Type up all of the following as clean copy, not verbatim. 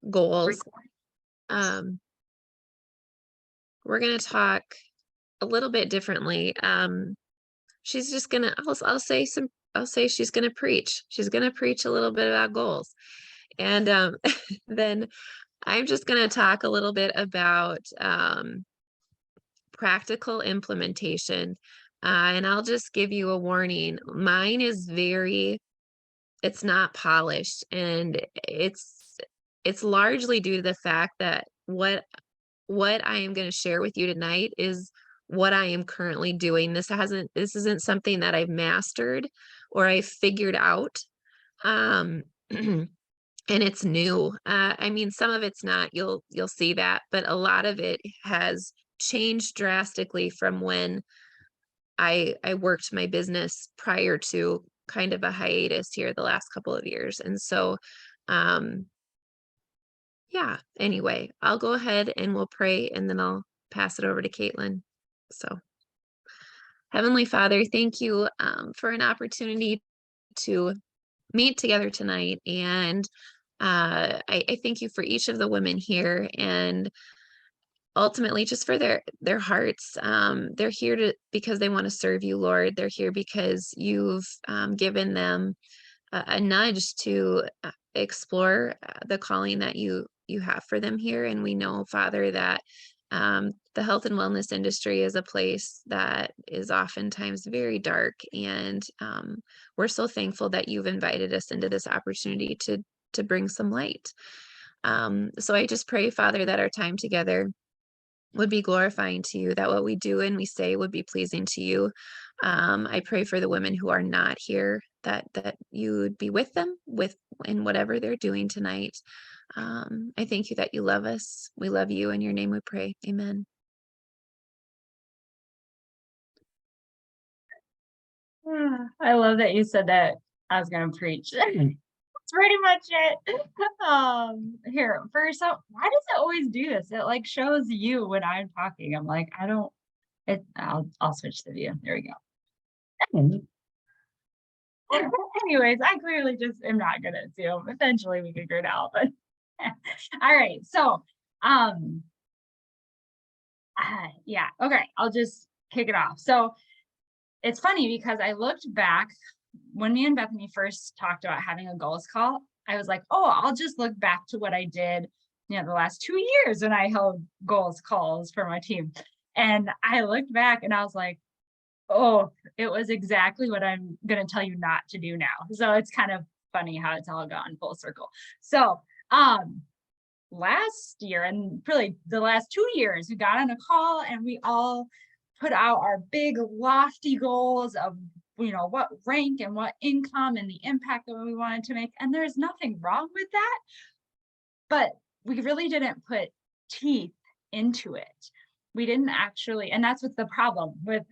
goals. Um, we're going to talk a little bit differently. She's just gonna, I'll say she's gonna preach. She's gonna preach a little bit about goals. And then I'm just gonna talk a little bit about practical implementation. And I'll just give you a warning. Mine is it's not polished, and it's largely due to the fact that what I am going to share with you tonight is what I am currently doing. This isn't something that I've mastered or I've figured out. Um, and it's new. I mean, some of it's not, you'll see that, but a lot of it has changed drastically from when I worked my business prior to kind of a hiatus here the last couple of years. And so, um, yeah, anyway, I'll go ahead and we'll pray and then I'll pass it over to Caitlin. So, Heavenly Father, thank you for an opportunity to meet together tonight. And I thank you for each of the women here and ultimately just for their hearts. They're here because they want to serve you, Lord. They're here because you've given them a nudge to explore the calling that you have for them here. And we know, Father, that the health and wellness industry is a place that is oftentimes very dark. And we're so thankful that you've invited us into this opportunity to bring some light. So I just pray, Father, that our time together would be glorifying to you, that what we do and we say would be pleasing to you. I pray for the women who are not here, that you would be with them in whatever they're doing tonight. I thank you that you love us. We love you. In your name we pray. Amen. I love that you said that I was gonna preach. That's pretty much it. Here, first up, why does it always do this? It like shows you when I'm talking. I'm like, I don't I'll switch the view. There we go. Anyways, I clearly just am not good at Zoom. Eventually we figure it out, but all right. So yeah, okay, I'll just kick it off. So it's funny because I looked back when me and Bethany first talked about having a goals call. I was like, oh, I'll just look back to what I did, the last 2 years when I held goals calls for my team. And I looked back and I was like, oh, it was exactly what I'm going to tell you not to do now. So it's kind of funny how it's all gone full circle. So, last year and really the last 2 years, we got on a call and we all put out our big lofty goals of what rank and what income and the impact that we wanted to make. And there's nothing wrong with that, but we really didn't put teeth into it. We didn't actually, and that's what's the problem with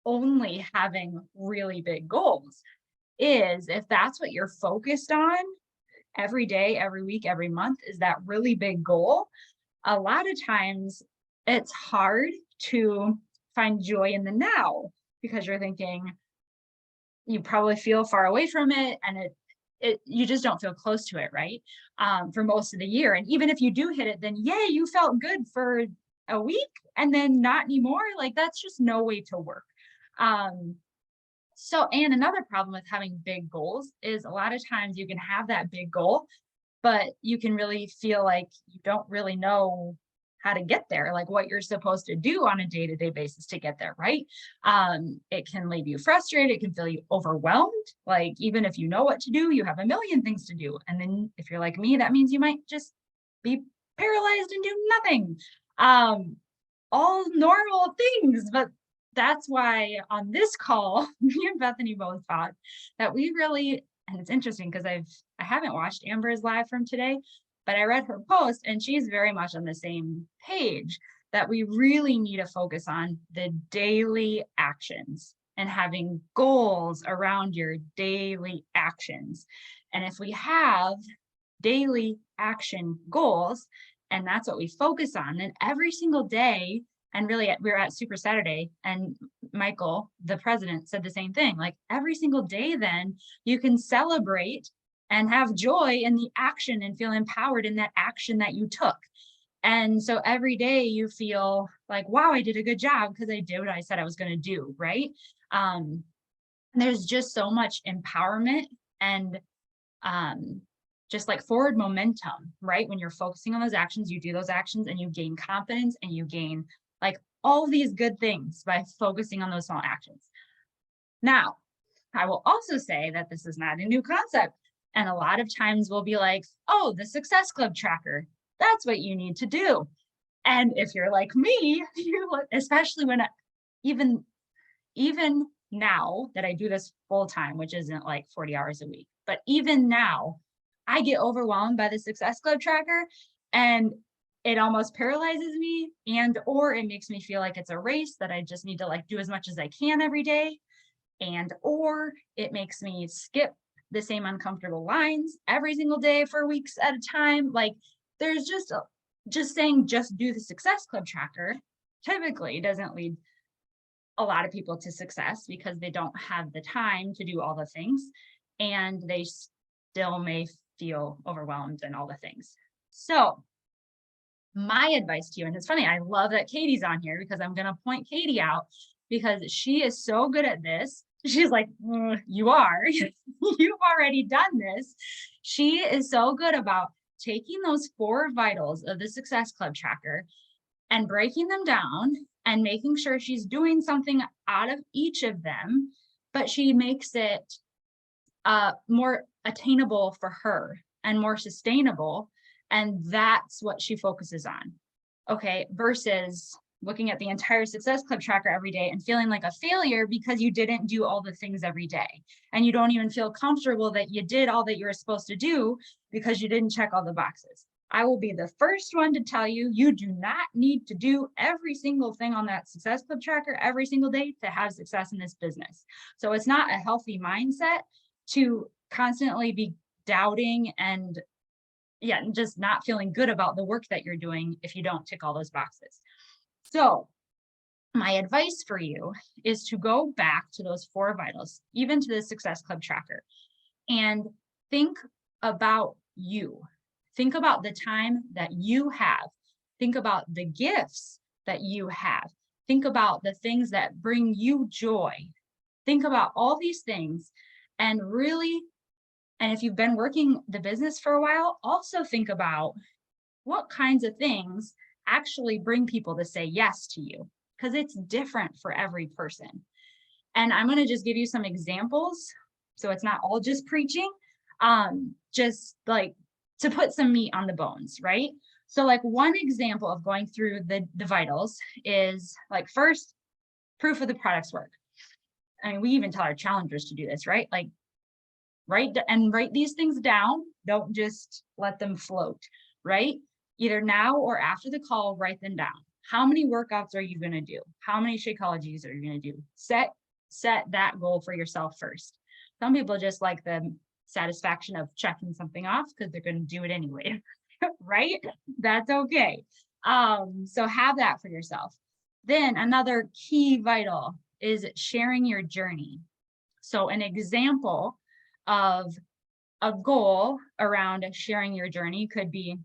only having really big goals, is if that's what you're focused on every day, every week, every month, is that really big goal, a lot of times it's hard to find joy in the now because you're thinking, you probably feel far away from it and you just don't feel close to it, right? For most of the year. And even if you do hit it, then yay, you felt good for a week and then not anymore. Like that's just no way to work. So, and another problem with having big goals is a lot of times you can have that big goal, but you can really feel like you don't really know how to get there, like what you're supposed to do on a day-to-day basis to get there, right? It can leave you frustrated. It can feel you overwhelmed. Like even if you know what to do, you have a million things to do. And then if you're like me, that means you might just be paralyzed and do nothing. All normal things, but that's why on this call, me and Bethany both thought that we really, and it's interesting because I haven't watched Amber's live from today, but I read her post and she's very much on the same page that we really need to focus on the daily actions and having goals around your daily actions. And if we have daily action goals, and that's what we focus on, then every single day, and really we were at Super Saturday and Michael, the president, said the same thing, like every single day, then you can celebrate and have joy in the action and feel empowered in that action that you took. And so every day you feel like, wow, I did a good job because I did what I said I was going to do. Right. Um, there's just so much empowerment and um, just like forward momentum, right? When you're focusing on those actions, you do those actions and you gain confidence and you gain like all these good things by focusing on those small actions. Now, I will also say that this is not a new concept. And a lot of times we'll be like, oh, the Success Club tracker, that's what you need to do. And if you're like me, especially when even even now that I do this full time, which isn't like 40 hours a week, but even now, I get overwhelmed by the Success Club tracker and it almost paralyzes me and or it makes me feel like it's a race that I just need to like do as much as I can every day and or it makes me skip the same uncomfortable lines every single day for weeks at a time. Like there's just saying just do the Success Club tracker typically doesn't lead a lot of people to success because they don't have the time to do all the things and they still may feel overwhelmed and all the things. So my advice to you, and it's funny, I love that Katie's on here because I'm going to point Katie out because she is so good at this. She's like, you are, you've already done this. She is so good about taking those 4 vitals of the Success Club tracker and breaking them down and making sure she's doing something out of each of them, but she makes it more attainable for her and more sustainable. And that's what she focuses on. Okay. Versus looking at the entire Success Club tracker every day and feeling like a failure because you didn't do all the things every day. And you don't even feel comfortable that you did all that you were supposed to do because you didn't check all the boxes. I will be the first one to tell you, you do not need to do every single thing on that Success Club tracker every single day to have success in this business. So it's not a healthy mindset to constantly be doubting and just not feeling good about the work that you're doing if you don't tick all those boxes. So my advice for you is to go back to those 4 vitals, even to the Success Club tracker, and think about you. Think about the time that you have. Think about the gifts that you have. Think about the things that bring you joy. Think about all these things and really, and if you've been working the business for a while, also think about what kinds of things actually bring people to say yes to you, because it's different for every person. And I'm going to just give you some examples. So it's not all just preaching, just like to put some meat on the bones, right? So like one example of going through the vitals is like first, proof of the product's work. I mean, we even tell our challengers to do this, right? Like write these things down. Don't just let them float, right? Either now or after the call, write them down. How many workouts are you going to do? How many Shakeologies are you going to do? Set that goal for yourself first. Some people just like the satisfaction of checking something off because they're going to do it anyway, right? That's okay. So have that for yourself. Then another key vital is sharing your journey. So an example of a goal around sharing your journey could be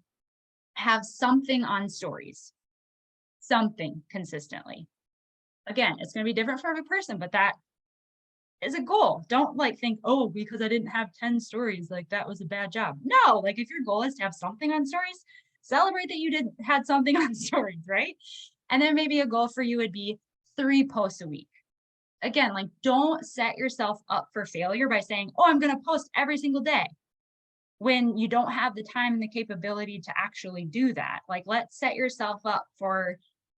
have something on stories, something consistently. Again, it's going to be different for every person, but that is a goal. Don't like think, oh, because I didn't have 10 stories, like that was a bad job. No, like if your goal is to have something on stories, celebrate that you had something on stories, right? And then maybe a goal for you would be 3 posts a week. Again, like don't set yourself up for failure by saying, oh, I'm going to post every single day when you don't have the time and the capability to actually do that. Like let's set yourself up for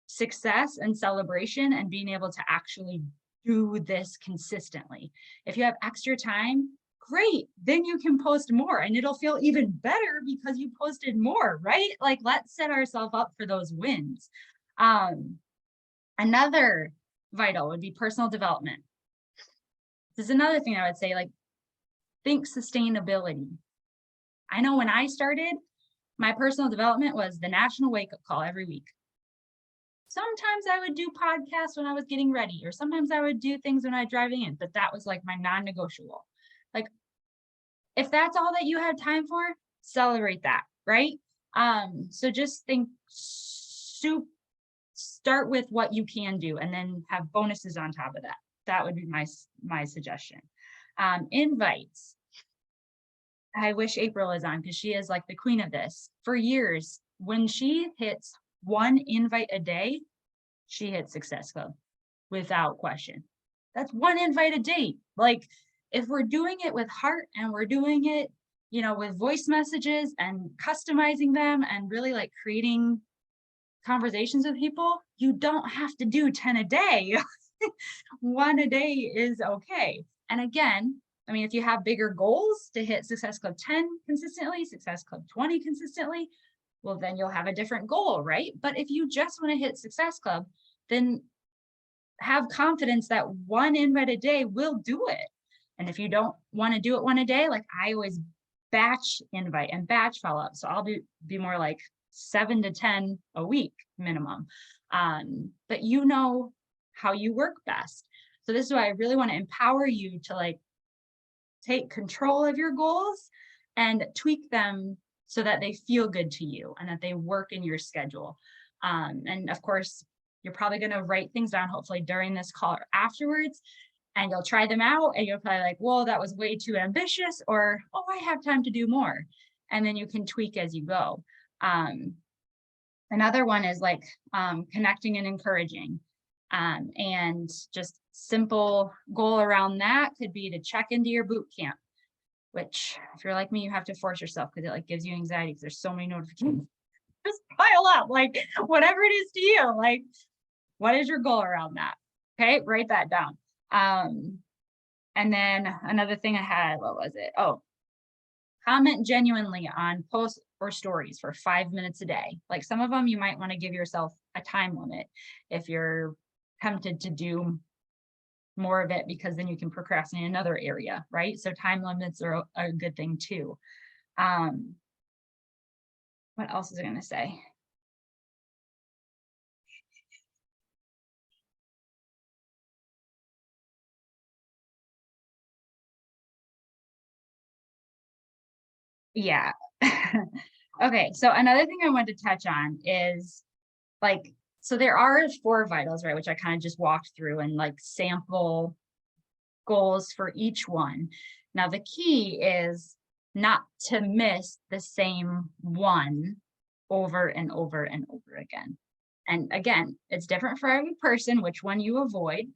success and celebration and being able to actually do this consistently. If you have extra time, great, then you can post more and it'll feel even better because you posted more, right? Like let's set ourselves up for those wins. Another vital would be personal development. This is another thing I would say, like think sustainability. I know when I started, my personal development was the national wake-up call every week. Sometimes I would do podcasts when I was getting ready, or sometimes I would do things when I was driving in, but that was like my non-negotiable. Like If that's all that you have time for, celebrate that, right? So just think start with what you can do and then have bonuses on top of that. That would be my suggestion. Invites. I wish April is on because she is like the queen of this. For years, when she hits one invite a day, she hits Success Club without question. That's one invite a day. Like if we're doing it with heart and we're doing it, with voice messages and customizing them and really like creating conversations with people, you don't have to do 10 a day. One a day is okay. And again, I mean, if you have bigger goals to hit Success Club 10 consistently, Success Club 20 consistently, well, then you'll have a different goal, right? But if you just want to hit Success Club, then have confidence that one invite a day will do it. And if you don't want to do it one a day, like I always batch invite and batch follow up. So I'll be more like 7 to 10 a week minimum. But you know how you work best. So this is why I really want to empower you to like take control of your goals and tweak them so that they feel good to you and that they work in your schedule. And of course, you're probably going to write things down, hopefully during this call or afterwards, and you'll try them out and you'll probably like, whoa, that was way too ambitious, or, oh, I have time to do more. And then you can tweak as you go. Another one is like connecting and encouraging. And just simple goal around that could be to check into your boot camp, which if you're like me, you have to force yourself because it like gives you anxiety because there's so many notifications. Just pile up, like whatever it is to you, like what is your goal around that? Okay, write that down. And then another thing I had, what was it? Oh, comment genuinely on posts or stories for 5 minutes a day. Like some of them, you might want to give yourself a time limit if you're tempted to do more of it, because then you can procrastinate in another area, right? So time limits are a good thing too. What else is I going to say? Yeah. Okay. So another thing I wanted to touch on is like, so there are 4 vitals, right? Which I kind of just walked through and like sample goals for each one. Now, the key is not to miss the same one over and over and over again. And again, it's different for every person, which one you avoid.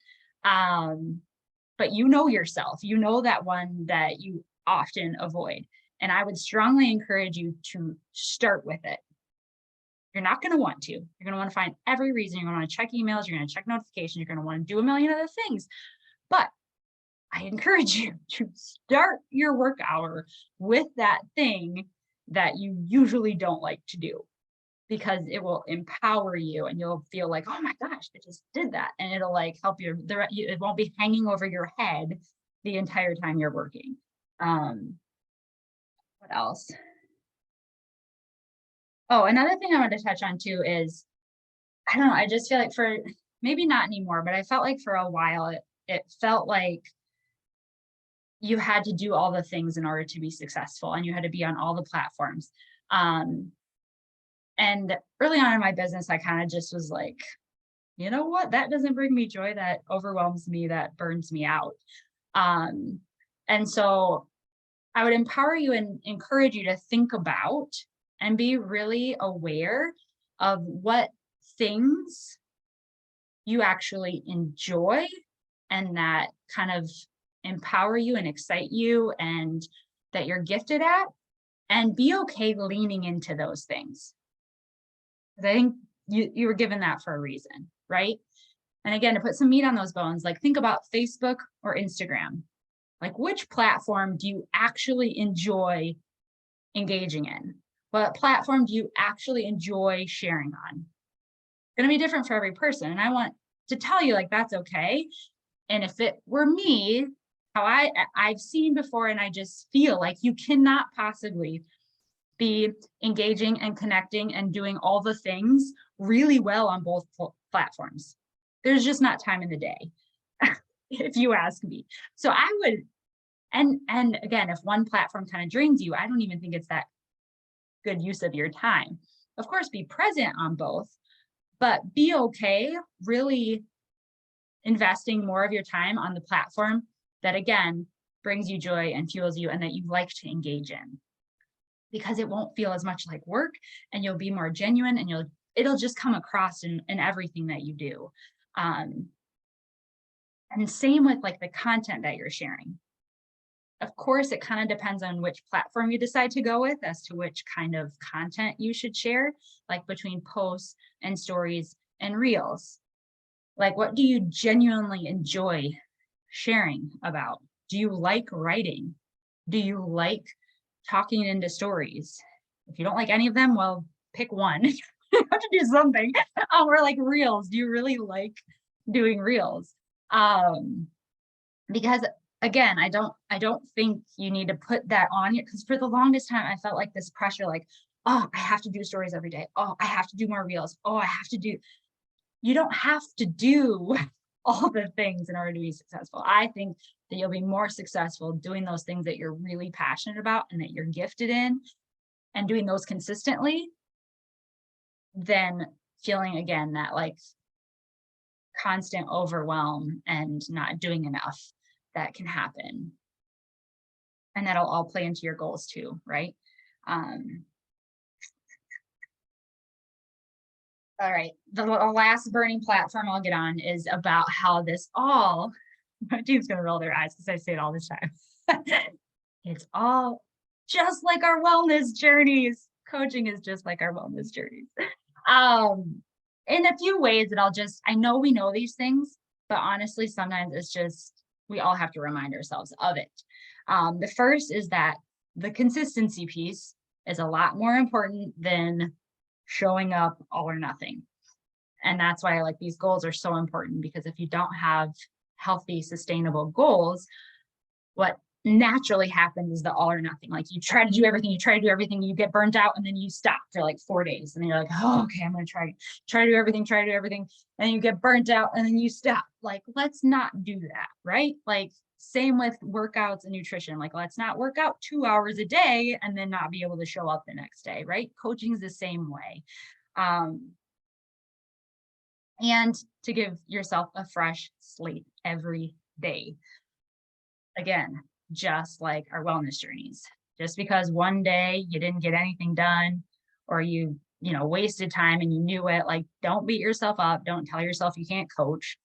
But you know yourself, you know that one that you often avoid. And I would strongly encourage you to start with it. You're not going to want to. You're going to want to find every reason. You're going to want to check emails. You're going to check notifications. You're going to want to do a million other things. But I encourage you to start your work hour with that thing that you usually don't like to do, because it will empower you and you'll feel like, oh my gosh, I just did that. And it'll like help you. It won't be hanging over your head the entire time you're working. What else? Oh, another thing I wanted to touch on too is, I don't know, I just feel like for maybe not anymore, but I felt like for a while, it felt like you had to do all the things in order to be successful and you had to be on all the platforms. And early on in my business, I kind of just was like, you know what, that doesn't bring me joy, that overwhelms me, that burns me out. And so I would empower you and encourage you to think about and be really aware of what things you actually enjoy and that kind of empower you and excite you and that you're gifted at, and be okay leaning into those things. Because I think you were given that for a reason, right? And again, to put some meat on those bones, like think about Facebook or Instagram. Like which platform do you actually enjoy engaging in? What platform do you actually enjoy sharing on? It's going to be different for every person. And I want to tell you, like, that's okay. And if it were me, how I've seen before, and I just feel like you cannot possibly be engaging and connecting and doing all the things really well on both platforms. There's just not time in the day, if you ask me. So I would And again, if one platform kind of drains you, I don't even think it's that good use of your time. Of course, be present on both, but be okay really investing more of your time on the platform that, again, brings you joy and fuels you and that you like to engage in, because it won't feel as much like work, and you'll be more genuine, and it'll just come across in everything that you do. Um, and same with like the content that you're sharing. Of course, it kind of depends on which platform you decide to go with as to which kind of content you should share, like between posts and stories and reels. Like, what do you genuinely enjoy sharing about? Do you like writing? Do you like talking into stories? If you don't like any of them, well, pick one. You have to do something. Or like reels. Do you really like doing reels? Because again, I don't think you need to put that on you, because for the longest time I felt like this pressure, like, oh, I have to do stories every day. Oh, I have to do more reels. Oh, I have to do. You don't have to do all the things in order to be successful. I think that you'll be more successful doing those things that you're really passionate about and that you're gifted in, and doing those consistently, than feeling again that like constant overwhelm and not doing enough that can happen. And that'll all play into your goals too, right? Um, all right. The last burning platform I'll get on is about how this all, my team's going to roll their eyes because I say it all this time. It's all just like our wellness journeys. Coaching is just like our wellness journeys. In a few ways that I know we know these things, but honestly, sometimes it's just, we all have to remind ourselves of it. The first is that the consistency piece is a lot more important than showing up all or nothing. And that's why like these goals are so important, because if you don't have healthy, sustainable goals, what naturally happens is the all or nothing. Like you try to do everything, you get burnt out, and then you stop for like 4 days. And then you're like, oh, okay, I'm going to try to do everything. And you get burnt out and then you stop. Like, let's not do that, right? Like, same with workouts and nutrition. Like, let's not work out 2 hours a day and then not be able to show up the next day, right? Coaching is the same way. And to give yourself a fresh slate every day. Again, just like our wellness journeys. Just because one day you didn't get anything done, or you wasted time and you knew it, like, don't beat yourself up. Don't tell yourself you can't coach.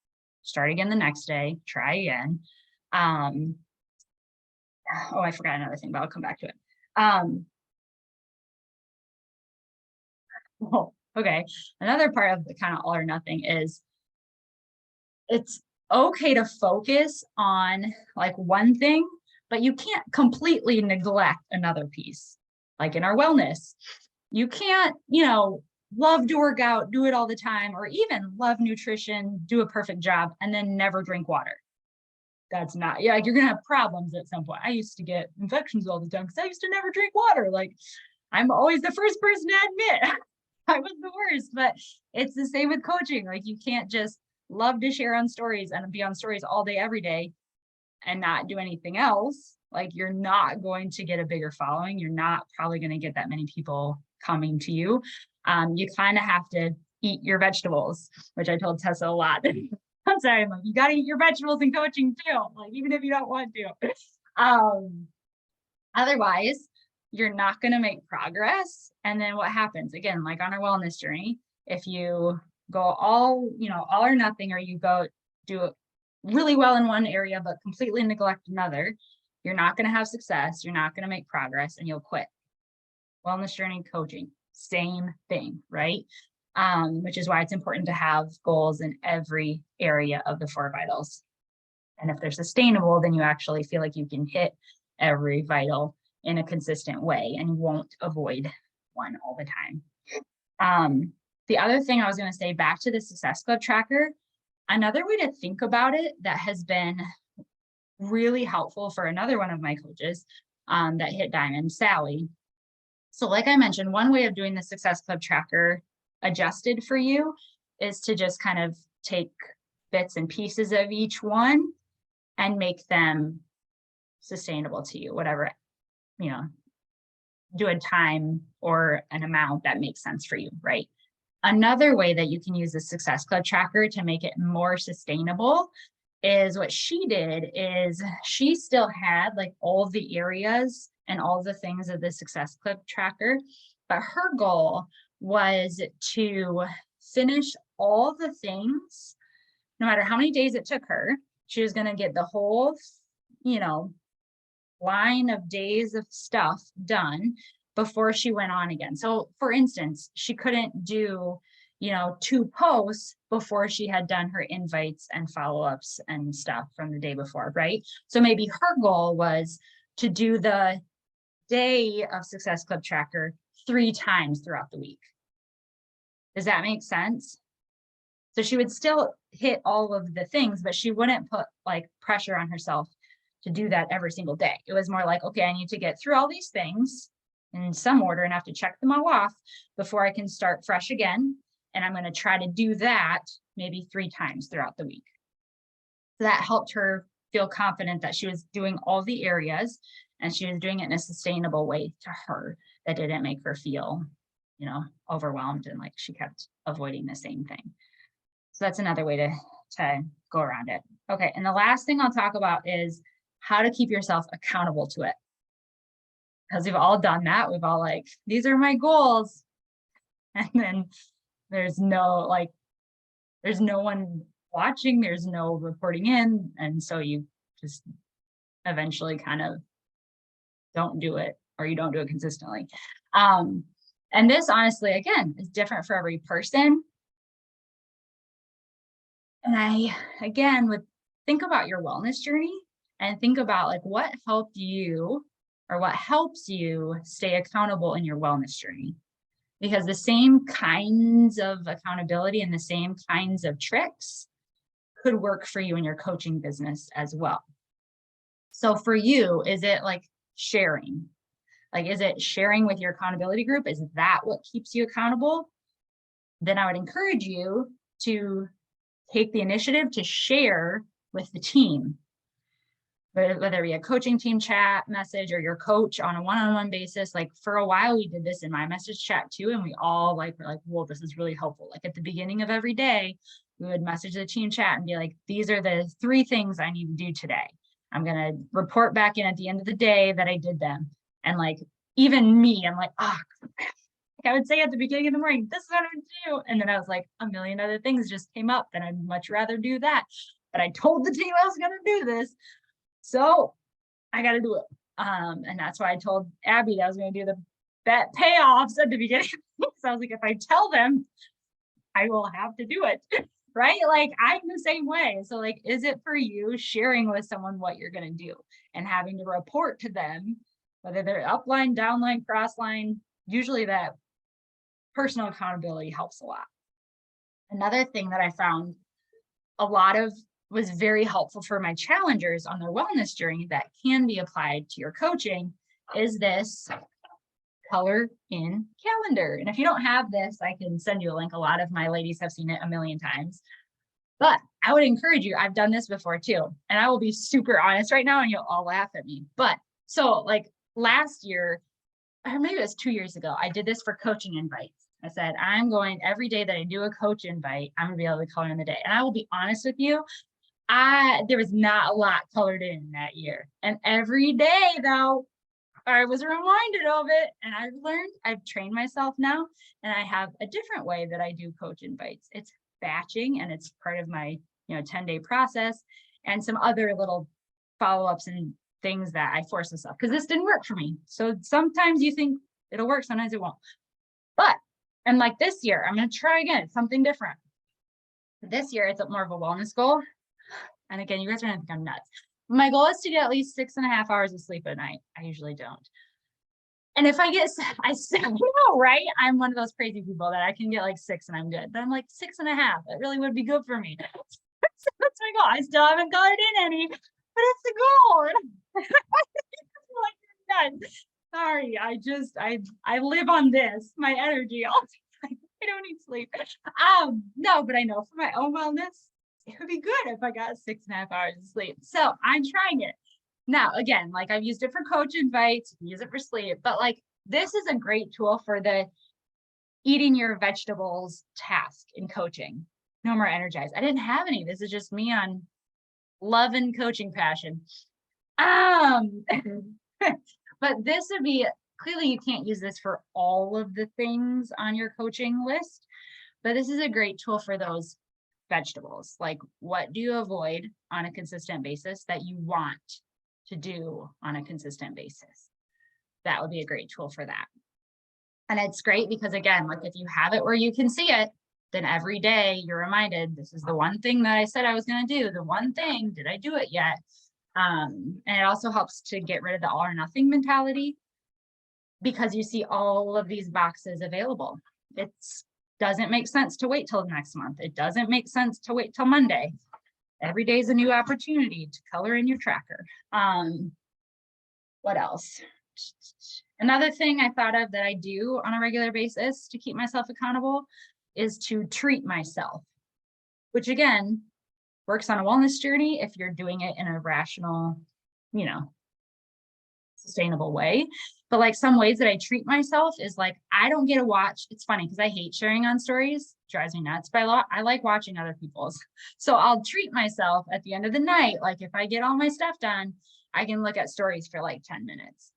Start again the next day, try again. Oh, I forgot another thing, but I'll come back to it. Well, okay. Another part of the kind of all or nothing is it's okay to focus on like one thing, but you can't completely neglect another piece. Like in our wellness, you can't, love to work out, do it all the time, or even love nutrition, do a perfect job, and then never drink water. That's not, yeah, like you're going to have problems at some point. I used to get infections all the time because I used to never drink water. Like, I'm always the first person to admit I was the worst, but it's the same with coaching. Like, you can't just love to share on stories and be on stories all day, every day, and not do anything else. Like, you're not going to get a bigger following. You're not probably going to get that many people coming to you. You kind of have to eat your vegetables, which I told Tessa a lot. I'm sorry, I'm like, you got to eat your vegetables in coaching too, like, even if you don't want to. Otherwise, you're not going to make progress. And then what happens again, like on our wellness journey, if you go all or nothing, or you go do it really well in one area, but completely neglect another, you're not going to have success. You're not going to make progress, and you'll quit. Wellness journey, coaching, same thing, right? Which is why it's important to have goals in every area of the 4 vitals. And if they're sustainable, then you actually feel like you can hit every vital in a consistent way, and you won't avoid one all the time. The other thing I was going to say, back to the Success Club tracker, another way to think about it that has been really helpful for another one of my coaches that hit diamond, Sally. So like I mentioned, one way of doing the Success Club tracker adjusted for you is to just kind of take bits and pieces of each one and make them sustainable to you, whatever, you know, do a time or an amount that makes sense for you, right? Another way that you can use the Success Club tracker to make it more sustainable is what she did is she still had like all the areas and all the things of the Success Club tracker, but her goal was to finish all the things, no matter how many days it took her. She was going to get the whole, you know, line of days of stuff done before she went on again. So for instance, she couldn't do, you know, 2 posts before she had done her invites and follow-ups and stuff from the day before, right? So maybe her goal was to do the day of Success Club tracker 3 times throughout the week. Does that make sense? So she would still hit all of the things, but she wouldn't put like pressure on herself to do that every single day. It was more like, okay, I need to get through all these things in some order and have to check them all off before I can start fresh again. And I'm going to try to do that maybe 3 times throughout the week. So that helped her feel confident that she was doing all the areas and she was doing it in a sustainable way to her that didn't make her feel, you know, overwhelmed and like she kept avoiding the same thing. So that's another way to go around it. Okay. And the last thing I'll talk about is how to keep yourself accountable to it. Because we've all done that. We've all like, these are my goals. And then there's no one watching, there's no reporting in. And so you just eventually kind of don't do it, or you don't do it consistently. And this honestly, again, is different for every person. And I, again, would think about your wellness journey and think about like what helped you or what helps you stay accountable in your wellness journey. Because the same kinds of accountability and the same kinds of tricks could work for you in your coaching business as well. So for you, is it like sharing? Like, is it sharing with your accountability group? Is that what keeps you accountable? Then I would encourage you to take the initiative to share with the team, whether it be a coaching team chat message or your coach on a one-on-one basis. Like for a while, we did this in my message chat too. And we all were like, whoa, this is really helpful. Like at the beginning of every day, we would message the team chat and be like, these are the 3 things I need to do today. I'm going to report back in at the end of the day that I did them. And like, even me, I'm like, oh, I would say at the beginning of the morning, this is what I'm gonna do. And then I was like, a million other things just came up and I'd much rather do that. But I told the team I was gonna do this. So I got to do it. And that's why I told Abby that I was going to do the bet payoffs at the beginning. So I was like, if I tell them, I will have to do it. Right? Like I'm the same way. So like, is it for you sharing with someone what you're going to do and having to report to them, whether they're upline, downline, crossline? Usually that personal accountability helps a lot. Another thing that I found a lot of was very helpful for my challengers on their wellness journey that can be applied to your coaching is this color in calendar. And if you don't have this, I can send you a link. A lot of my ladies have seen it a million times, but I would encourage you. I've done this before too. And I will be super honest right now and you'll all laugh at me. But so like last year, or maybe it was 2 years ago, I did this for coaching invites. I said, I'm going every day that I do a coach invite, I'm gonna be able to color in the day. And I will be honest with you, there was not a lot colored in that year. And every day though, I was reminded of it and I've trained myself now and I have a different way that I do coach invites. It's batching and it's part of my, 10-day process and some other little follow-ups and things that I force myself because this didn't work for me. So sometimes you think it'll work, sometimes it won't. And like this year, I'm going to try again. It's something different. This year, it's more of a wellness goal. And again, you guys are going to think I'm nuts. My goal is to get at least 6.5 hours of sleep at night. I usually don't. And if I know, right? I'm one of those crazy people that I can get like 6 and I'm good. But I'm like 6.5. It really would be good for me. So that's my goal. I still haven't colored in any, but it's the goal. Like, you're nuts. Sorry, I live on this, my energy all the time. I don't need sleep. No, but I know for my own wellness, it would be good if I got 6.5 hours of sleep. So I'm trying it. Now, again, like I've used it for coach advice, use it for sleep, but like this is a great tool for the eating your vegetables task in coaching. No more energized. I didn't have any. This is just me on love and coaching passion. Um, but this would be clearly you can't use this for all of the things on your coaching list, but this is a great tool for those vegetables. Like, what do you avoid on a consistent basis that you want to do on a consistent basis? That would be a great tool for that. And it's great because, again, like if you have it where you can see it, then every day you're reminded this is the one thing that I said I was going to do. The one thing, did I do it yet? And it also helps to get rid of the all or nothing mentality because you see all of these boxes available. It doesn't make sense to wait till next month. It doesn't make sense to wait till Monday. Every day is a new opportunity to color in your tracker. What else? Another thing I thought of that I do on a regular basis to keep myself accountable is to treat myself, which again, works on a wellness journey if you're doing it in a rational, you know, sustainable way. But like some ways that I treat myself is like, I don't get to watch. It's funny because I hate sharing on stories, drives me nuts, but I like watching other people's. So I'll treat myself at the end of the night. Like if I get all my stuff done, I can look at stories for like 10 minutes.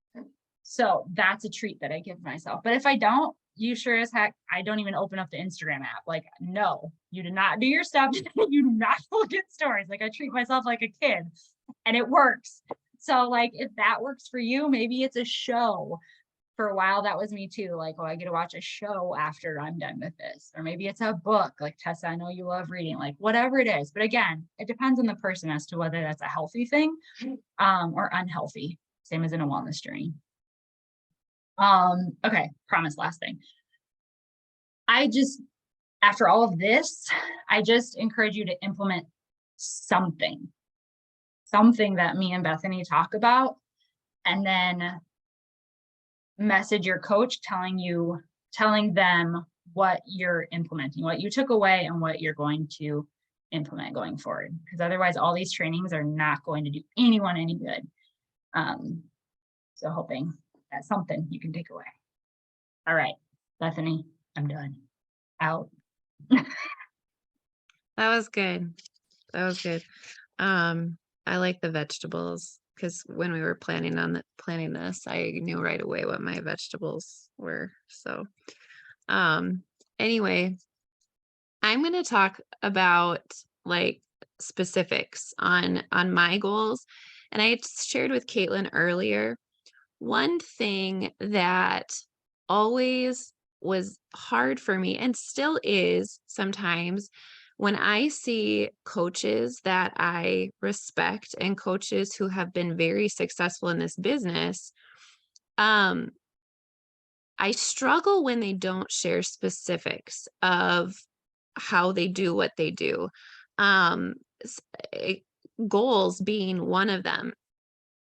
So that's a treat that I give myself. But if I don't, you sure as heck, I don't even open up the Instagram app. Like, no, you did not do your stuff. You do not look at stories. Like I treat myself like a kid and it works. So like, if that works for you, maybe it's a show. For a while, that was me too. Like, oh, I get to watch a show after I'm done with this. Or maybe it's a book like Tessa, I know you love reading, like whatever it is. But again, it depends on the person as to whether that's a healthy thing or unhealthy. Same as in a wellness journey. Okay, promise last thing. I just, after all of this, I just encourage you to implement something that me and Bethany talk about, and then message your coach telling them what you're implementing, what you took away and what you're going to implement going forward. Because otherwise all these trainings are not going to do anyone any good. So hoping that's something you can take away. All right, Bethany, I'm done. Out. That was good. That was good. I like the vegetables because when we were planning this, I knew right away what my vegetables were. So, um, anyway, I'm going to talk about like specifics on my goals. And I shared with Caitlin earlier, one thing that always was hard for me and still is sometimes when I see coaches that I respect and coaches who have been very successful in this business, um, I struggle when they don't share specifics of how they do what they do. Um, s- eh, Goals being one of them.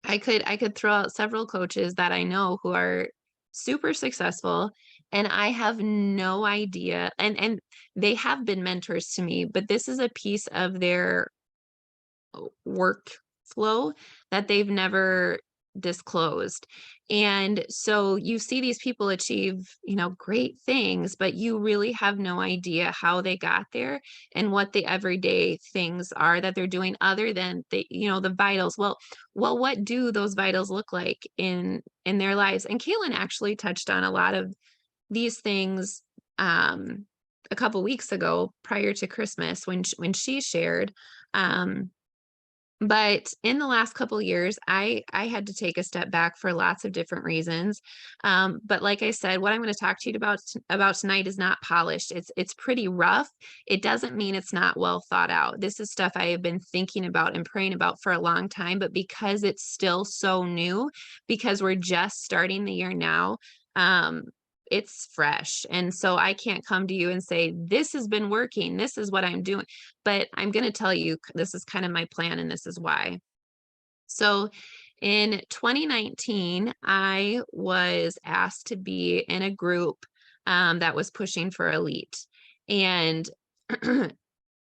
I could throw out several coaches that I know who are super successful and I have no idea and they have been mentors to me, but this is a piece of their workflow that they've never disclosed. And so you see these people achieve, great things, but you really have no idea how they got there and what the everyday things are that they're doing other than the vitals. Well, what do those vitals look like in their lives? And Kaylin actually touched on a lot of these things a couple weeks ago prior to Christmas when she shared. But in the last couple years, I had to take a step back for lots of different reasons. But like I said, what I'm going to talk to you about tonight is not polished. It's pretty rough. It doesn't mean it's not well thought out. This is stuff I have been thinking about and praying about for a long time, but because it's still so new, because we're just starting the year now, it's fresh. And so I can't come to you and say, this has been working. This is what I'm doing. But I'm going to tell you, this is kind of my plan and this is why. So in 2019, I was asked to be in a group that was pushing for elite. And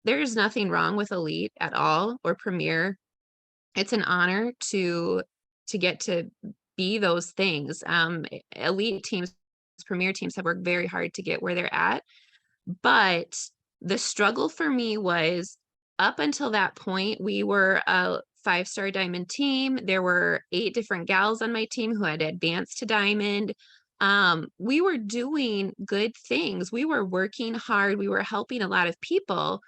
there's nothing wrong with elite at all or premier. it's an honor to get to be those things. Elite teams, premier teams have worked very hard to get where they're at, but the struggle for me was up until that point, we were a five-star diamond team. There were 8 different gals on my team who had advanced to diamond. We were doing good things. We were working hard. We were helping a lot of people.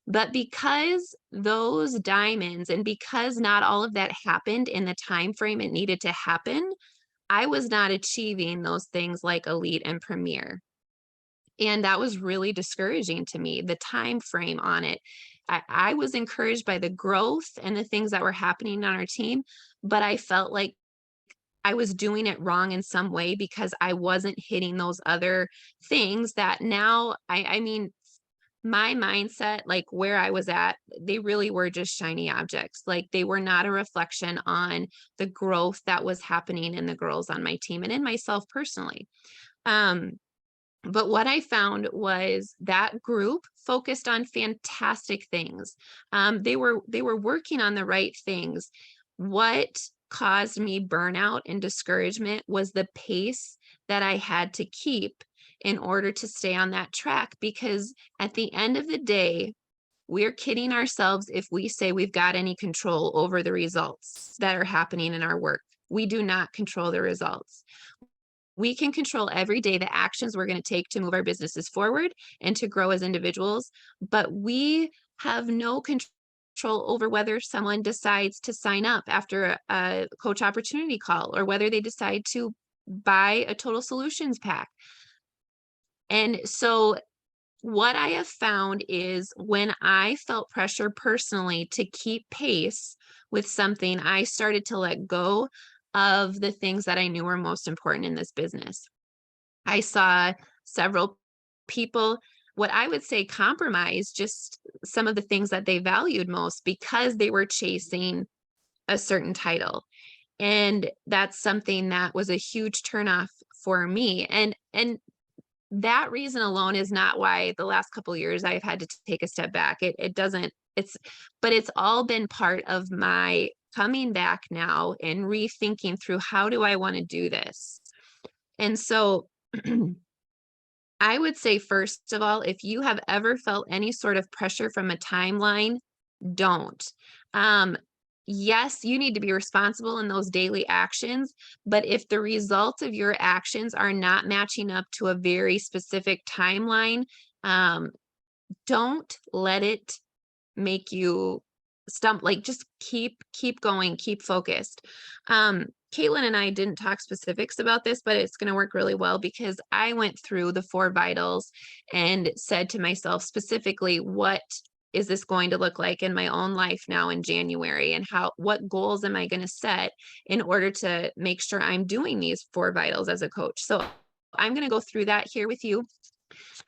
But because those diamonds and because not all of that happened in the time frame it needed to happen, I was not achieving those things like elite and premier. And that was really discouraging to me, the time frame on it. I was encouraged by the growth and the things that were happening on our team, but I felt like I was doing it wrong in some way because I wasn't hitting those other things that now I mean, my mindset, like where I was at, they really were just shiny objects. Like they were not a reflection on the growth that was happening in the girls on my team and in myself personally. Um, but what I found was that group focused on fantastic things. They were working on the right things. What caused me burnout and discouragement was the pace that I had to keep in order to stay on that track. Because at the end of the day, we're kidding ourselves if we say we've got any control over the results that are happening in our work. We do not control the results. We can control every day the actions we're going to take to move our businesses forward and to grow as individuals, but we have no control over whether someone decides to sign up after a coach opportunity call or whether they decide to buy a total solutions pack. And so what I have found is when I felt pressure personally to keep pace with something, I started to let go of the things that I knew were most important in this business. I saw several people, what I would say, compromise just some of the things that they valued most because they were chasing a certain title. And that's something that was a huge turnoff for me. And that reason alone is not why the last couple of years I've had to take a step back. It doesn't, it's, but it's all been part of my coming back now and rethinking through how do I want to do this? And so I would say, first of all, if you have ever felt any sort of pressure from a timeline, don't. Um, yes, you need to be responsible in those daily actions, but if the results of your actions are not matching up to a very specific timeline, um, don't let it make you stump. Like just keep going, keep focused. Caitlin and I didn't talk specifics about this, but it's going to work really well because I went through the 4 vitals and said to myself specifically, what is this going to look like in my own life now in January, and what goals am I going to set in order to make sure I'm doing these 4 vitals as a coach. So I'm going to go through that here with you.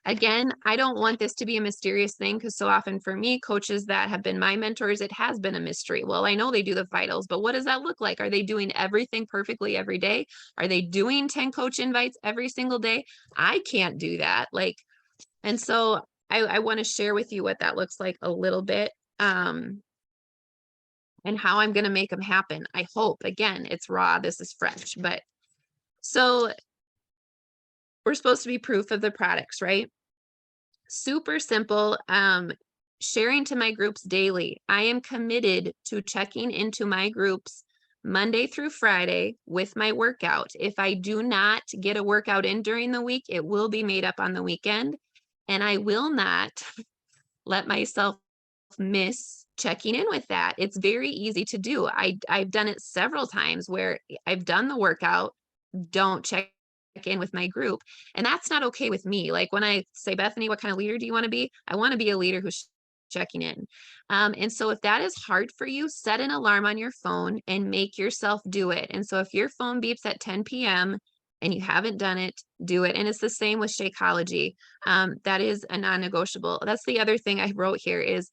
Again, I don't want this to be a mysterious thing because so often for me, coaches that have been my mentors, it has been a mystery. Well, I know they do the vitals, but what does that look like? Are they doing everything perfectly every day? Are they doing 10 coach invites every single day? I can't do that. Like, and so I want to share with you what that looks like a little bit. And how I'm going to make them happen. I hope, again, it's raw. This is fresh, but so we're supposed to be proof of the products, right? Super simple. Sharing to my groups daily. I am committed to checking into my groups Monday through Friday with my workout. If I do not get a workout in during the week, it will be made up on the weekend. And I will not let myself miss checking in with that. It's very easy to do. I've done it several times where I've done the workout, don't check in with my group. And that's not okay with me. Like when I say, Bethany, what kind of leader do you want to be? I want to be a leader who's checking in. And so if that is hard for you, set an alarm on your phone and make yourself do it. And so if your phone beeps at 10 p.m. and you haven't done it, do it. And it's the same with Shakeology. That is a non-negotiable. That's the other thing I wrote here is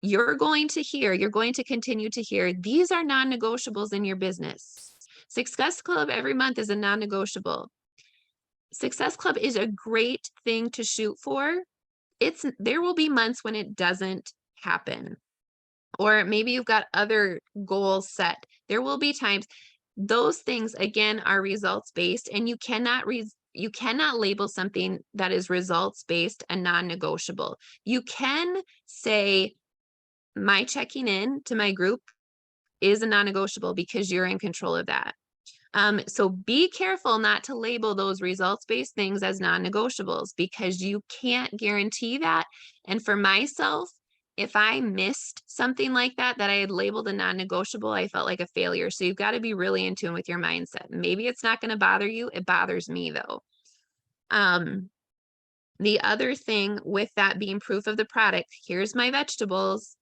you're going to continue to hear, these are non-negotiables in your business. Success Club every month is a non-negotiable. Success Club is a great thing to shoot for. There will be months when it doesn't happen. or maybe you've got other goals set. There will be times those things again are results based, and you cannot label something that is results based a non-negotiable. You can say my checking in to my group is a non-negotiable because you're in control of that. So be careful not to label those results-based things as non-negotiables because you can't guarantee that. And for myself, if I missed something like that, that I had labeled a non-negotiable, I felt like a failure. So you've got to be really in tune with your mindset. Maybe it's not going to bother you. It bothers me though. Um, the other thing with that being proof of the product, here's my vegetables,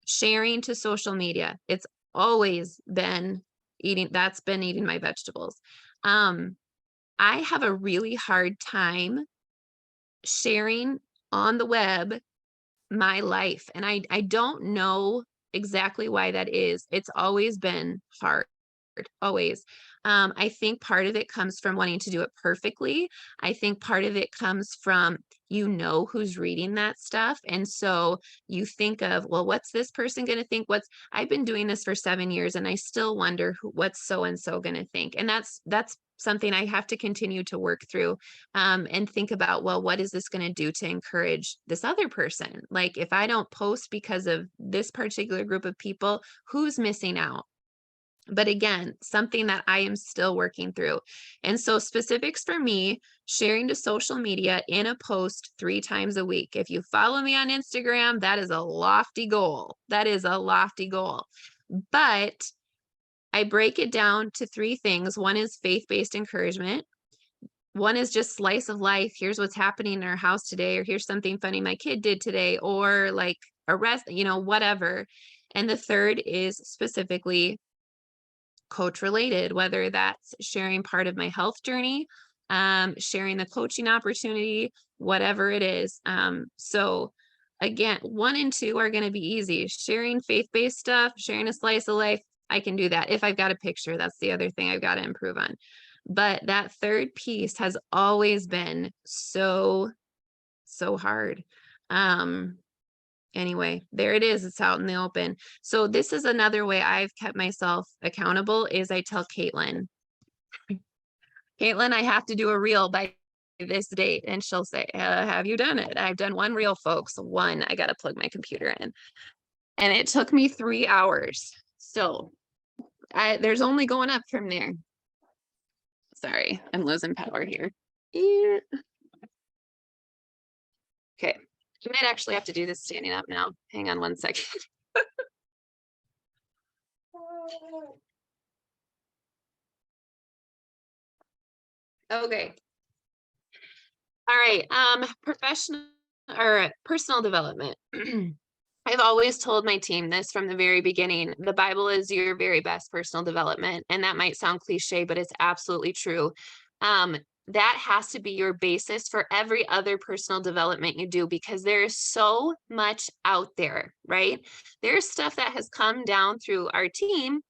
sharing to social media. It's always been eating my vegetables. Um, I have a really hard time sharing on the web my life, and I don't know exactly why that is. It's always been hard, always. I think part of it comes from wanting to do it perfectly. I think part of it comes from who's reading that stuff, and so you think of, well, what's this person going to think? I've been doing this for 7 years, and I still wonder what's so and so going to think, and that's something I have to continue to work through, and think about, well, what is this going to do to encourage this other person? Like, if I don't post because of this particular group of people, who's missing out? But again, something that I am still working through. And so, specifics for me, sharing to social media in a post 3 times a week. If you follow me on Instagram, that is a lofty goal. That is a lofty goal. But I break it down to 3 things. One is faith based encouragement. One is just slice of life. Here's what's happening in our house today, or here's something funny my kid did today, or like whatever. And the third is specifically coach related, whether that's sharing part of my health journey, sharing the coaching opportunity, whatever it is. So again, 1 and 2 are going to be easy. Sharing faith-based stuff, sharing a slice of life, I can do that if I've got a picture. That's the other thing I've got to improve on. But that third piece has always been so, so hard. Um, Anyway, there it is. It's out in the open. So this is another way I've kept myself accountable is I tell Caitlin, I have to do a reel by this date. And she'll say, have you done it? I've done 1 reel, folks. I got to plug my computer in. And it took me 3 hours. So there's only going up from there. Sorry, I'm losing power here. Yeah. Okay. You might actually have to do this standing up now. Hang on 1 second. Okay. All right. Professional or personal development. I've always told my team this from the very beginning. The Bible is your very best personal development. And that might sound cliche, but it's absolutely true. Um, that has to be your basis for every other personal development you do because there is so much out there, right? There's stuff that has come down through our team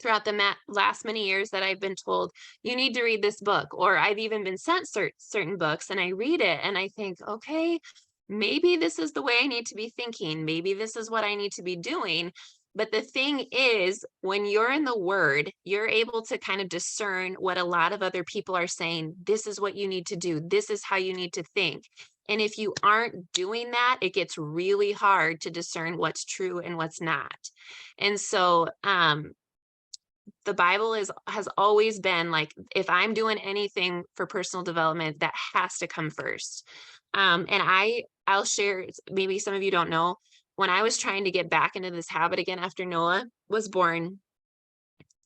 throughout the last many years that I've been told, you need to read this book, or I've even been sent certain books and I read it and I think, okay, maybe this is the way I need to be thinking. Maybe this is what I need to be doing. But the thing is, when you're in the word, you're able to kind of discern what a lot of other people are saying. This is what you need to do. This is how you need to think. And if you aren't doing that, it gets really hard to discern what's true and what's not. And so, the Bible has always been like, if I'm doing anything for personal development, that has to come first. And I'll share, maybe some of you don't know, when I was trying to get back into this habit again after Noah was born,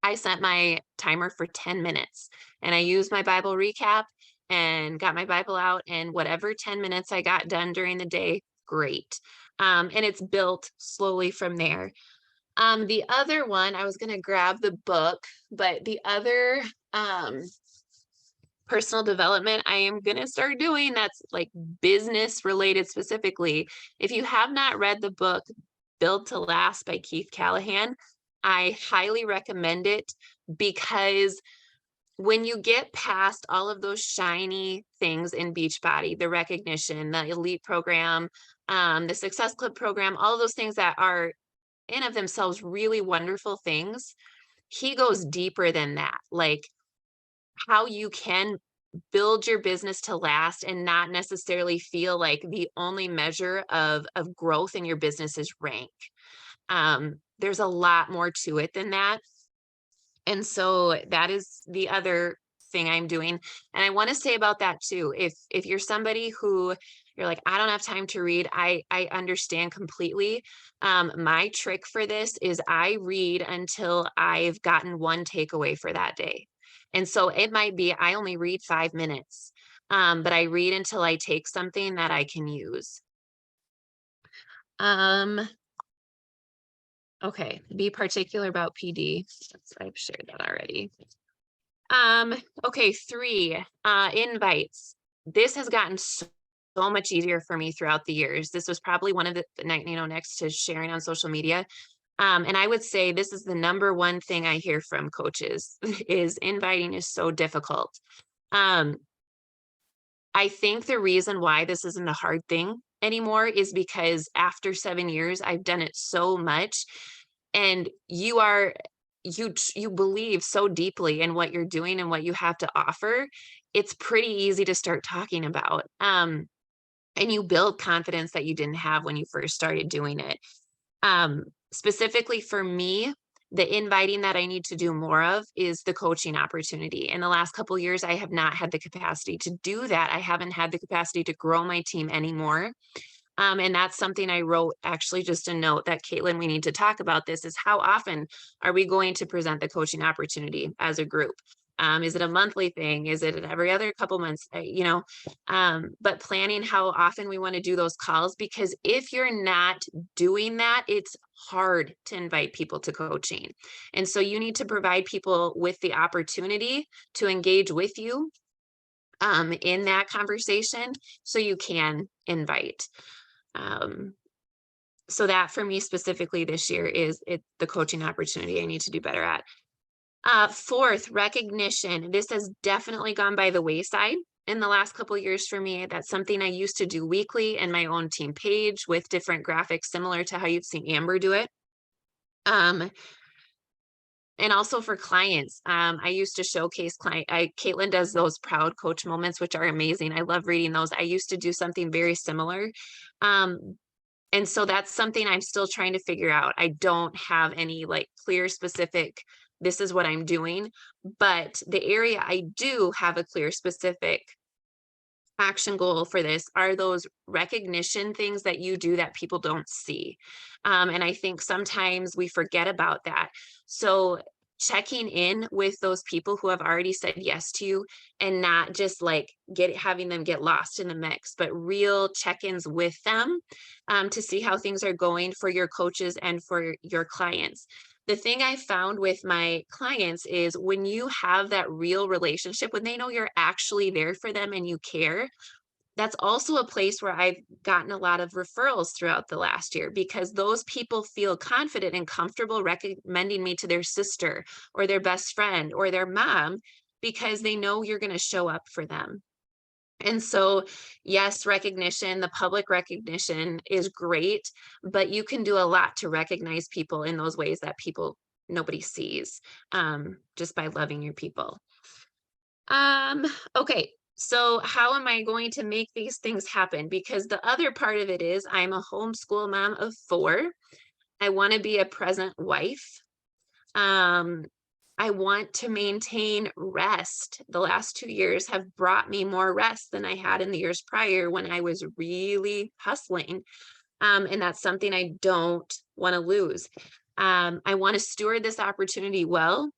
I set my timer for 10 minutes and I used my Bible recap and got my Bible out, and whatever 10 minutes I got done during the day, great. And it's built slowly from there. The other one, I was gonna grab the book, but the other personal development I am gonna start doing that's like business related specifically. If you have not read the book Build to Last by Keith Callahan, I highly recommend it because when you get past all of those shiny things in Beachbody, the recognition, the elite program, the Success Club program, all of those things that are in of themselves really wonderful things, he goes deeper than that. Like how you can build your business to last and not necessarily feel like the only measure of growth in your business is rank. There's a lot more to it than that. And so that is the other thing I'm doing. And I want to say about that too. If you're somebody who you're like, I don't have time to read, I understand completely. My trick for this is I read until I've gotten one takeaway for that day. And so it might be I only read 5 minutes, but I read until I take something that I can use. Um, okay, be particular about PD. I've shared that already. Um, okay, 3, invites. This has gotten so much easier for me throughout the years. This was probably one of the night, next to sharing on social media. And I would say this is the number one thing I hear from coaches is inviting is so difficult. Um, I think the reason why this isn't a hard thing anymore is because after 7 years, I've done it so much, and you believe so deeply in what you're doing and what you have to offer, it's pretty easy to start talking about, and you build confidence that you didn't have when you first started doing it. Specifically for me, the inviting that I need to do more of is the coaching opportunity. In the last couple years, I have not had the capacity to do that. I haven't had the capacity to grow my team anymore. And that's something I wrote actually just a note that Caitlin, we need to talk about this is how often are we going to present the coaching opportunity as a group? Is it a monthly thing? Is it every other couple months? But planning how often we want to do those calls, because if you're not doing that, it's hard to invite people to coaching. And so you need to provide people with the opportunity to engage with you in that conversation so you can invite. Um, so that for me specifically this year is the coaching opportunity I need to do better at. Fourth, recognition. This has definitely gone by the wayside in the last couple years for me. That's something I used to do weekly in my own team page with different graphics, similar to how you've seen Amber do it. Um, and also for clients, I used to showcase Caitlin does those proud coach moments, which are amazing. I love reading those. I used to do something very similar. Um, and so that's something I'm still trying to figure out. I don't have any like clear, specific, this is what I'm doing. But the area I do have a clear, specific action goal for this are those recognition things that you do that people don't see. And I think sometimes we forget about that. So checking in with those people who have already said yes to you and not just like having them get lost in the mix, but real check-ins with them to see how things are going for your coaches and for your clients. The thing I found with my clients is when you have that real relationship, when they know you're actually there for them and you care, that's also a place where I've gotten a lot of referrals throughout the last year because those people feel confident and comfortable recommending me to their sister or their best friend or their mom because they know you're going to show up for them. And so, yes, recognition, the public recognition is great, but you can do a lot to recognize people in those ways that nobody sees, just by loving your people. Um, okay. So how am I going to make these things happen? Because the other part of it is I'm a homeschool mom of 4. I want to be a present wife. Um, I want to maintain rest. The last 2 years have brought me more rest than I had in the years prior when I was really hustling. And that's something I don't want to lose. I want to steward this opportunity well,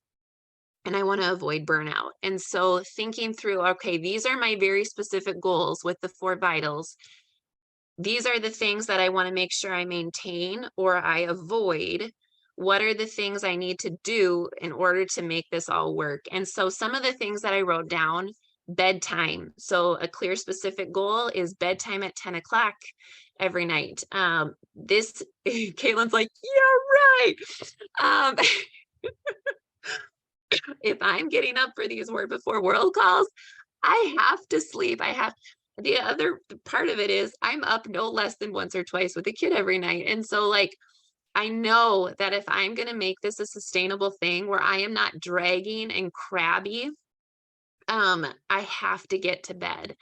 and I want to avoid burnout. And so thinking through, okay, these are my very specific goals with the 4 vitals. These are the things that I want to make sure I maintain or I avoid. What are the things I need to do in order to make this all work? And so some of the things that I wrote down, bedtime. So a clear specific goal is bedtime at 10 o'clock every night. This Caitlin's like, yeah, right. Um, if I'm getting up for these word before world calls, I have to sleep. The other part of it is I'm up no less than once or twice with the kid every night. And so like I know that if I'm going to make this a sustainable thing where I am not dragging and crabby, I have to get to bed.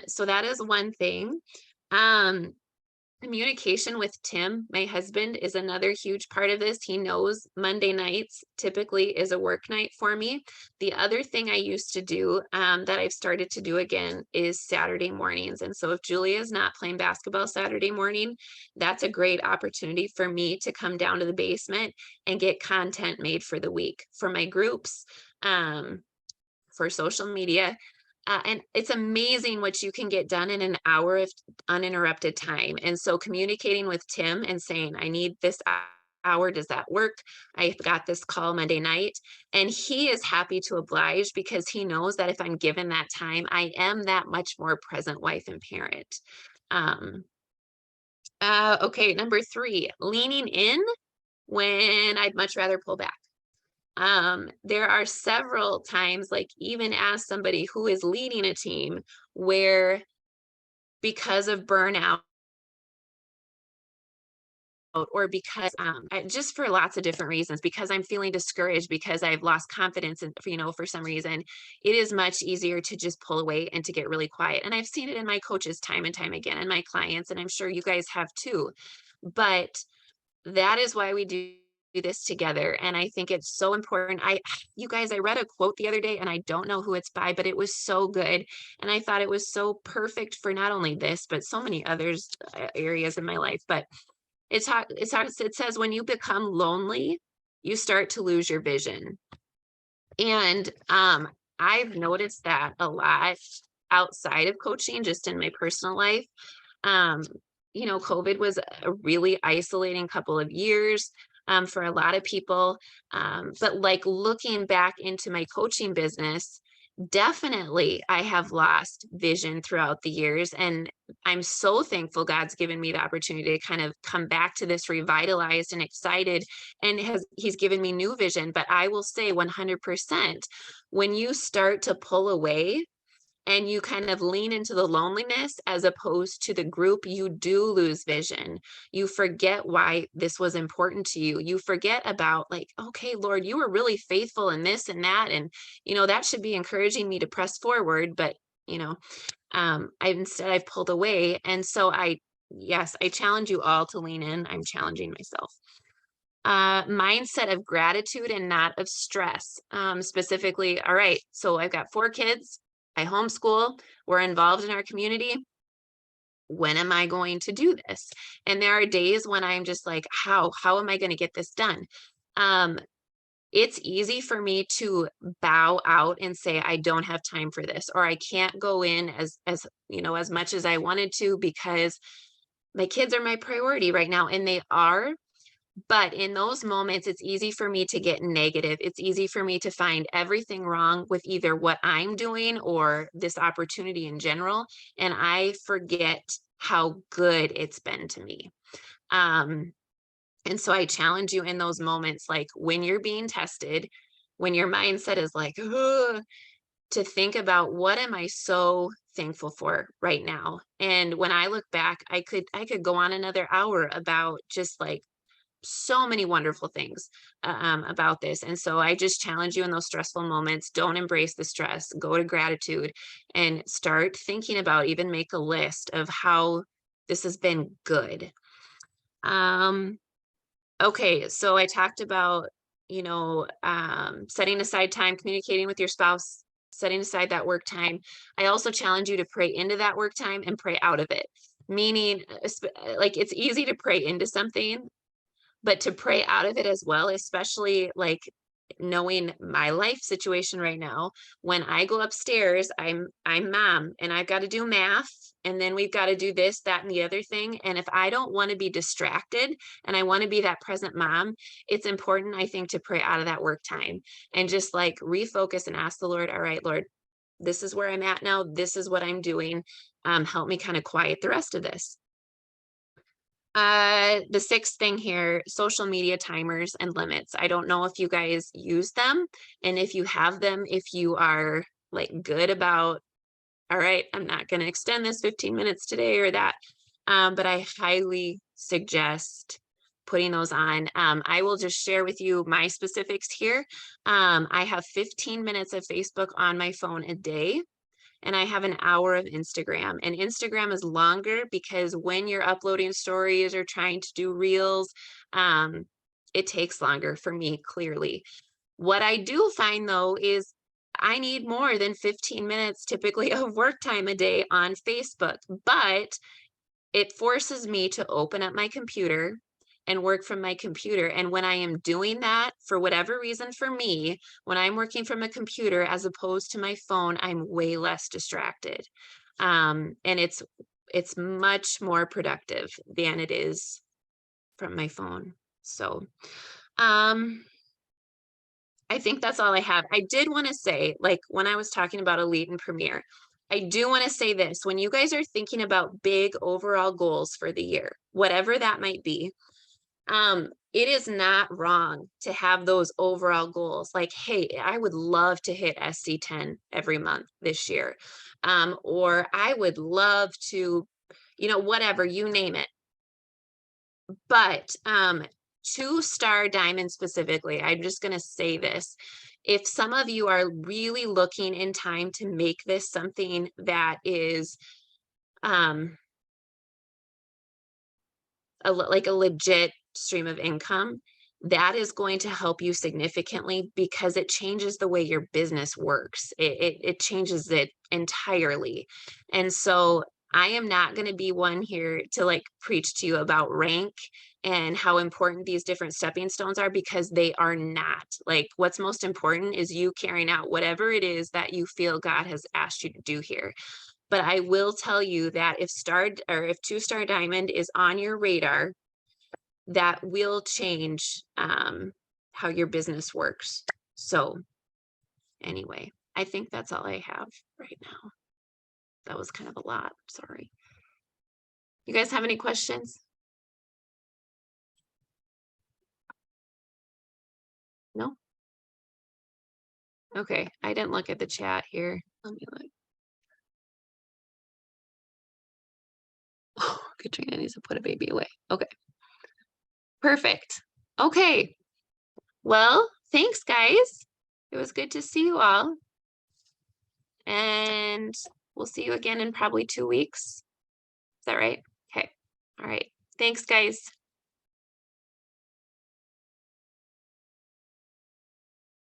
So that is one thing. Um, Communication with Tim, my husband, is another huge part of this. He knows Monday nights typically is a work night for me. The other thing I used to do, that I've started to do again, is Saturday mornings. And so if Julia is not playing basketball Saturday morning, that's a great opportunity for me to come down to the basement and get content made for the week for my groups. For social media. And it's amazing what you can get done in an hour of uninterrupted time. And so communicating with Tim and saying, I need this hour. Does that work? I've got this call Monday night. And he is happy to oblige because he knows that if I'm given that time, I am that much more present wife and parent. Um, okay, number three, leaning in when I'd much rather pull back. There are several times, like even as somebody who is leading a team, where because of burnout or because just for lots of different reasons, because I'm feeling discouraged, because I've lost confidence in, for some reason, it is much easier to just pull away and to get really quiet. And I've seen it in my coaches time and time again, and my clients, and I'm sure you guys have too. But that is why we do this together, and I think it's so important. You guys, I read a quote the other day, and I don't know who it's by, but it was so good, and I thought it was so perfect for not only this, but so many others areas in my life. But it says, when you become lonely, you start to lose your vision. And I've noticed that a lot outside of coaching, just in my personal life. um, COVID was a really isolating couple of years, for a lot of people. But like looking back into my coaching business, definitely I have lost vision throughout the years. And I'm so thankful God's given me the opportunity to kind of come back to this revitalized and excited, and he's given me new vision. But I will say 100%, when you start to pull away and you kind of lean into the loneliness as opposed to the group, you do lose vision. You forget why this was important to you. You forget about, like, okay, Lord, you were really faithful in this and that. And, that should be encouraging me to press forward. But, you know, I've pulled away. And so yes, I challenge you all to lean in. I'm challenging myself. Mindset of gratitude and not of stress. Specifically, all right, so I've got 4 kids. I homeschool. We're involved in our community. When am I going to do this? And there are days when I'm just like, how am I going to get this done? Um, it's easy for me to bow out and say, I don't have time for this, or I can't go in as much as I wanted to, because my kids are my priority right now, and they are. But in those moments, it's easy for me to get negative. It's easy for me to find everything wrong with either what I'm doing or this opportunity in general. And I forget how good it's been to me. Um, and so I challenge you in those moments, like when you're being tested, when your mindset is like, "Ugh," to think about, what am I so thankful for right now? And when I look back, I could go on another hour about just like so many wonderful things about this. And so I just challenge you in those stressful moments, don't embrace the stress, go to gratitude and start thinking about, even make a list of how this has been good. Um, okay, so I talked about, setting aside time, communicating with your spouse, setting aside that work time. I also challenge you to pray into that work time and pray out of it. Meaning, like, it's easy to pray into something, but to pray out of it as well, especially like knowing my life situation right now. When I go upstairs, I'm mom, and I've got to do math, and then we've got to do this, that, and the other thing. And if I don't want to be distracted and I want to be that present mom, it's important, I think, to pray out of that work time and just like refocus and ask the Lord, all right, Lord, this is where I'm at now. This is what I'm doing. Help me kind of quiet the rest of this. The sixth thing here, social media timers and limits. I don't know if you guys use them, and if you have them, if you are like good about, all right, I'm not going to extend this 15 minutes today or that. But I highly suggest putting those on. I will just share with you my specifics here. I have 15 minutes of Facebook on my phone a day, and I have an hour of Instagram. And Instagram is longer because when you're uploading stories or trying to do reels, it takes longer for me, clearly. What I do find though is I need more than 15 minutes typically of work time a day on Facebook, but it forces me to open up my computer and work from my computer. And when I am doing that, for whatever reason for me, when I'm working from a computer as opposed to my phone, I'm way less distracted. And it's much more productive than it is from my phone. So, um, I think that's all I have. I did want to say, like when I was talking about Elite and Premier, I do want to say this. When you guys are thinking about big overall goals for the year, whatever that might be, it is not wrong to have those overall goals. Like, hey, I would love to hit SC10 every month this year. Or I would love to, whatever, you name it. But 2-star diamond specifically, I'm just going to say this. If some of you are really looking in time to make this something that is um, like a legit stream of income, that is going to help you significantly because it changes the way your business works. It changes it entirely. And so I am not going to be one here to like preach to you about rank and how important these different stepping stones are, because they are not. Like, what's most important is you carrying out whatever it is that you feel God has asked you to do here. But I will tell you that if 2-star diamond is on your radar, that will change how your business works. So anyway, I think that's all I have right now. That was kind of a lot. Sorry. You guys have any questions? No? Okay. I didn't look at the chat here. Let me look. Oh, Katrina needs to put a baby away. Okay. Perfect. Okay. Well, thanks, guys. It was good to see you all. And we'll see you again in probably 2 weeks. Is that right? Okay. All right. Thanks, guys.